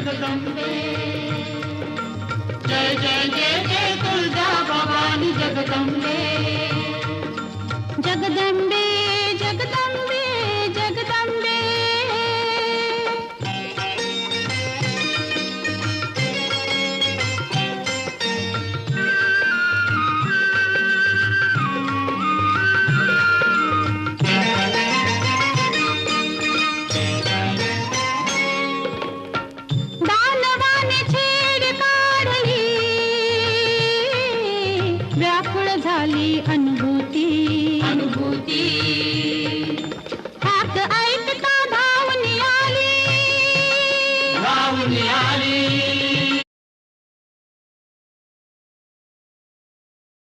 जगदंबे, जय जय जय जय तुळजा भवानी जगदंबे, जगदंबे जगदंबे जगदंबे। दानवाने छेड काढली, व्याकुळ झाली